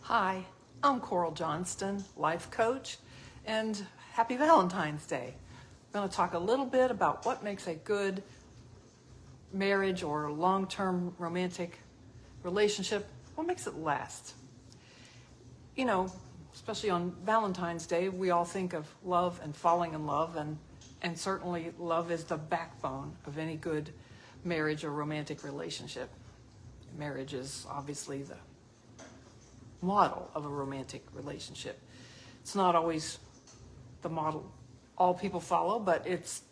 Hi, I'm Coral Johnston, life coach, and happy Valentine's Day. I'm going to talk a little bit about what makes a good marriage or long-term romantic relationship, what makes it last. You know, especially on Valentine's Day, we all think of love and falling in love, and certainly love is the backbone of any good marriage or romantic relationship. Marriage is obviously the model of a romantic relationship. It's not always the model all people follow, but it's,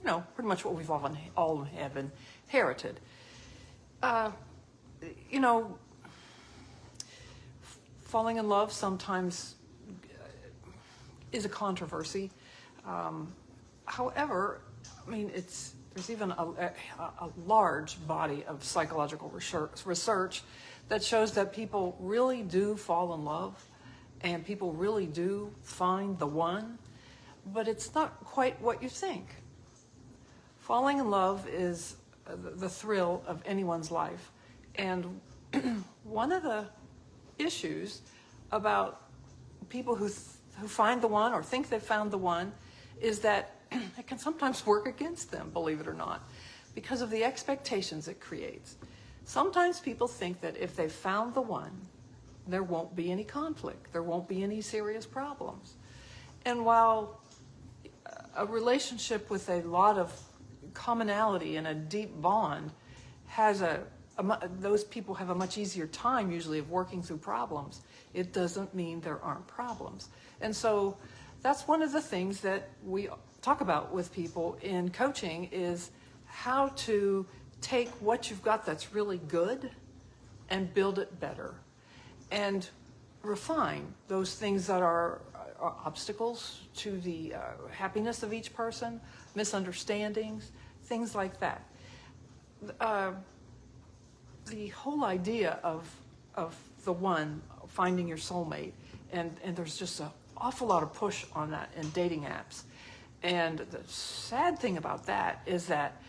pretty much what we've all have inherited. Falling in love sometimes is a controversy. However, there's even a large body of psychological research that shows that people really do fall in love and people really do find the one, but it's not quite what you think. Falling in love is the thrill of anyone's life, and one of the issues about people who find the one or think they've found the one is that it can sometimes work against them, believe it or not, because of the expectations it creates. Sometimes people think that if they've found the one, there won't be any conflict, there won't be any serious problems. And while a relationship with a lot of commonality and a deep bond has those people have a much easier time usually of working through problems, it doesn't mean there aren't problems. And so that's one of the things that we talk about with people in coaching is how to take what you've got that's really good and build it better and refine those things that are obstacles to the happiness of each person, misunderstandings, things like that. The whole idea of the one, finding your soulmate, and there's just an awful lot of push on that in dating apps. And the sad thing about that is that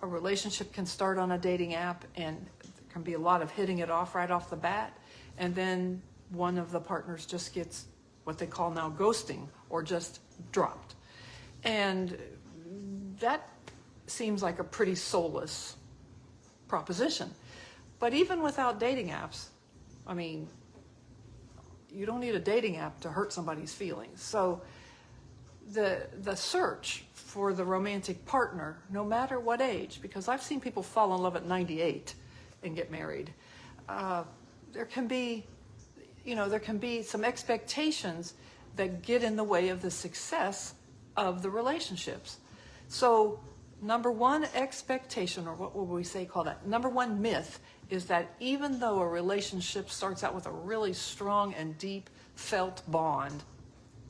a relationship can start on a dating app and there can be a lot of hitting it off right off the bat, and then one of the partners just gets what they call now ghosting or just dropped. And that seems like a pretty soulless proposition. But even without dating apps, you don't need a dating app to hurt somebody's feelings. So the search for the romantic partner, no matter what age, because I've seen people fall in love at 98 and get married, there can be some expectations that get in the way of the success of the relationships. So number one expectation, or what would we call that? Number one myth is that even though a relationship starts out with a really strong and deep felt bond,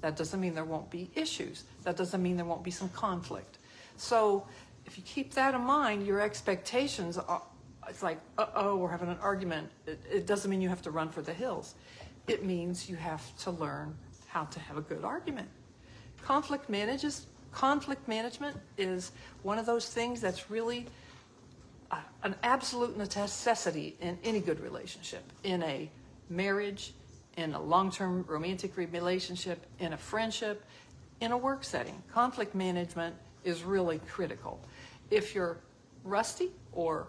that doesn't mean there won't be issues. That doesn't mean there won't be some conflict. So if you keep that in mind, your expectations are, it's like, we're having an argument. It doesn't mean you have to run for the hills. It means you have to learn how to have a good argument. Conflict management is one of those things that's really an absolute necessity in any good relationship, in a marriage, in a long-term romantic relationship, in a friendship, in a work setting. Conflict management is really critical. If you're rusty or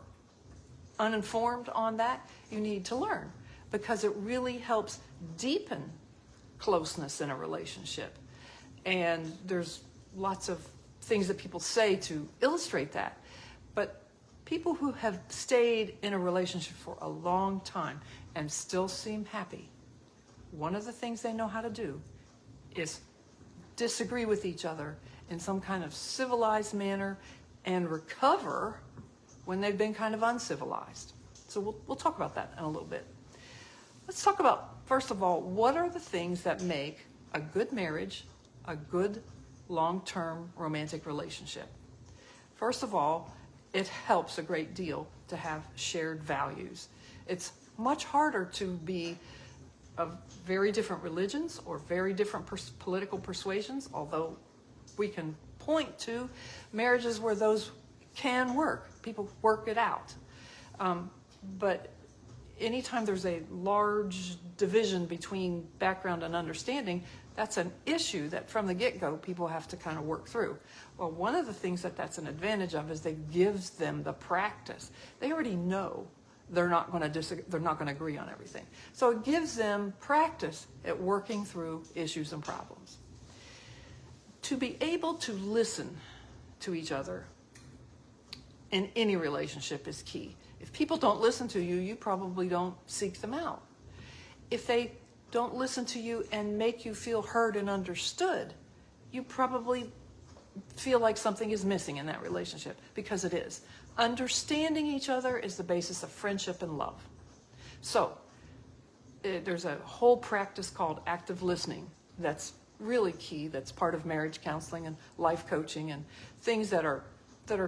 uninformed on that, you need to learn, because it really helps deepen closeness in a relationship. And there's lots of things that people say to illustrate that. But people who have stayed in a relationship for a long time and still seem happy, one of the things they know how to do is disagree with each other in some kind of civilized manner and recover when they've been kind of uncivilized. So we'll talk about that in a little bit. Let's talk about, first of all, what are the things that make a good marriage a good long-term romantic relationship? First of all, it helps a great deal to have shared values. It's much harder to be of very different religions or very different political persuasions, although we can point to marriages where those can work. People work it out. But anytime there's a large division between background and understanding, that's an issue that from the get-go people have to kind of work through. Well, one of the things that's an advantage of is it gives them the practice. They already know they're not going to agree on everything. So it gives them practice at working through issues and problems. To be able to listen to each other in any relationship is key. If people don't listen to you, you probably don't seek them out. If they don't listen to you and make you feel heard and understood, you probably feel like something is missing in that relationship, because it is. Understanding each other is the basis of friendship and love. So there's a whole practice called active listening that's really key, that's part of marriage counseling and life coaching, and things that are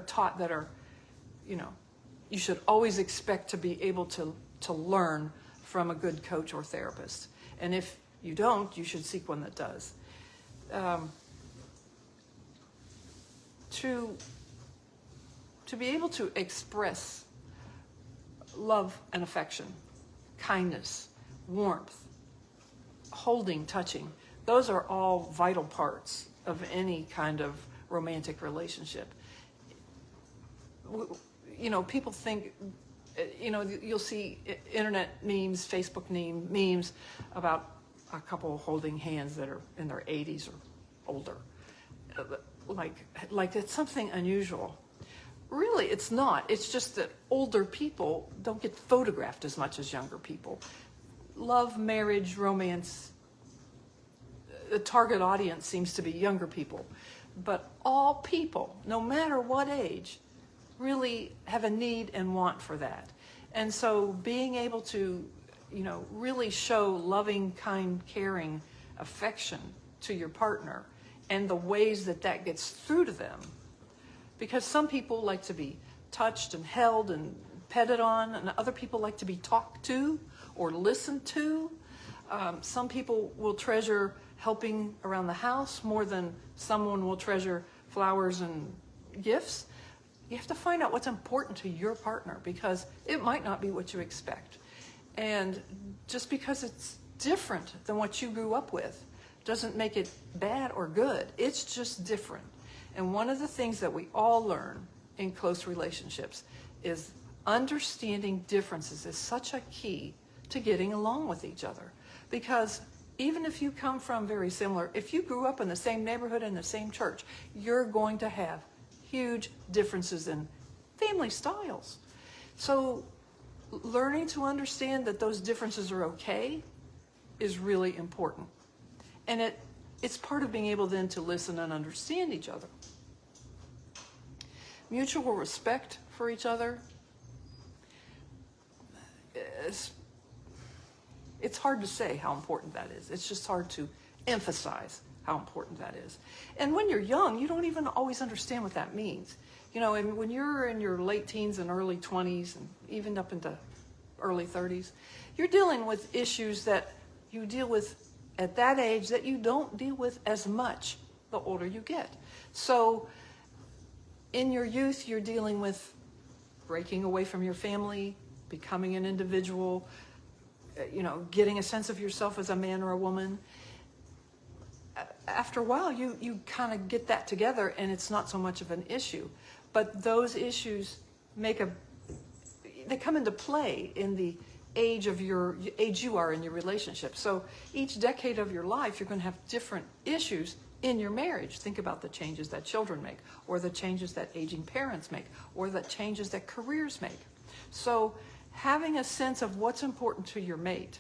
taught that are, you should always expect to be able to learn from a good coach or therapist. And if you don't, you should seek one that does. To be able to express love and affection, kindness, warmth, holding, touching, those are all vital parts of any kind of romantic relationship. People think, you'll see internet memes, Facebook memes about a couple holding hands that are in their 80s or older. Like it's something unusual. Really, it's not. It's just that older people don't get photographed as much as younger people. Love, marriage, romance, the target audience seems to be younger people. But all people, no matter what age, really have a need and want for that. And so being able to, really show loving, kind, caring affection to your partner, and the ways that gets through to them. Because some people like to be touched and held and petted on, and other people like to be talked to or listened to. Some people will treasure helping around the house more than someone will treasure flowers and gifts. You have to find out what's important to your partner, because it might not be what you expect. And just because it's different than what you grew up with doesn't make it bad or good. It's just different. And one of the things that we all learn in close relationships is understanding differences is such a key to getting along with each other. Because even if you come from very similar, if you grew up in the same neighborhood and the same church, you're going to have huge differences in family styles. So learning to understand that those differences are okay is really important. And it's part of being able then to listen and understand each other. Mutual respect for each other, it's hard to say how important that is. It's just hard to emphasize how important that is. And when you're young, you don't even always understand what that means. And when you're in your late teens and early 20s, and even up into early 30s, you're dealing with issues that you deal with at that age that you don't deal with as much the older you get. So in your youth, you're dealing with breaking away from your family, becoming an individual, getting a sense of yourself as a man or a woman. After a while, you kind of get that together, and it's not so much of an issue. But those issues they come into play in the age you are in your relationship. So each decade of your life, you're going to have different issues in your marriage. Think about the changes that children make, or the changes that aging parents make, or the changes that careers make. So having a sense of what's important to your mate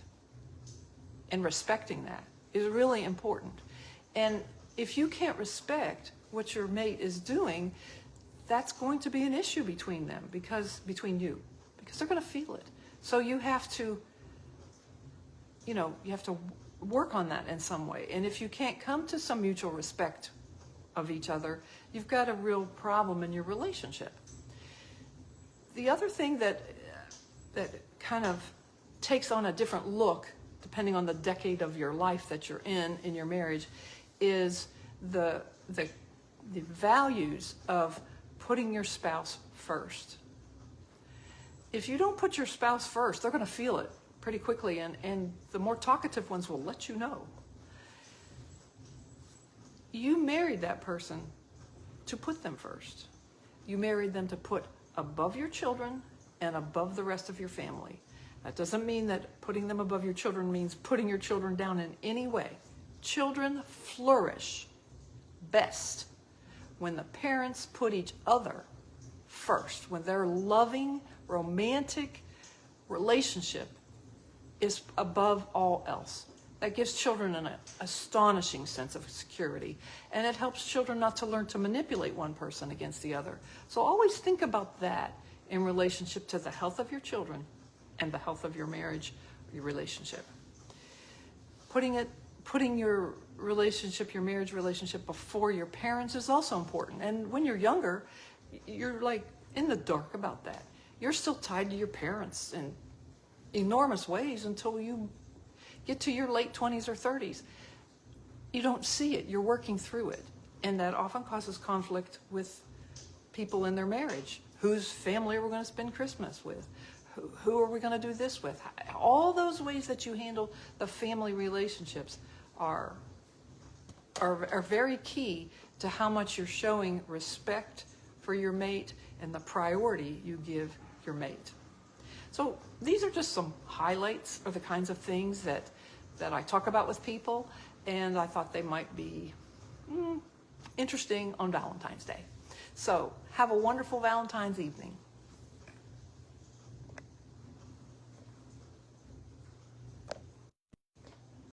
and respecting that is really important. And if you can't respect what your mate is doing, that's going to be an issue between them, between you, because they're going to feel it. So you have to, work on that in some way. And if you can't come to some mutual respect of each other, you've got a real problem in your relationship. The other thing that kind of takes on a different look, depending on the decade of your life that you're in your marriage, is the values of putting your spouse first. if you don't put your spouse first, they're going to feel it pretty quickly, and the more talkative ones will let you know. You married that person to put them first. You married them to put above your children and above the rest of your family. That doesn't mean that putting them above your children means putting your children down in any way. Children flourish best when the parents put each other first, when their loving, romantic relationship is above all else. That gives children an astonishing sense of security, and it helps children not to learn to manipulate one person against the other. So always think about that in relationship to the health of your children and the health of your marriage, your relationship. Putting your relationship, your marriage relationship before your parents is also important. And when you're younger, you're like in the dark about that. You're still tied to your parents in enormous ways until you get to your late 20s or 30s. You don't see it. You're working through it. And that often causes conflict with people in their marriage. Whose family are we going to spend Christmas with? Who are we going to do this with? All those ways that you handle the family relationships are very key to how much you're showing respect for your mate and the priority you give your mate. So these are just some highlights of the kinds of things that I talk about with people, and I thought they might be interesting on Valentine's Day. So have a wonderful Valentine's evening.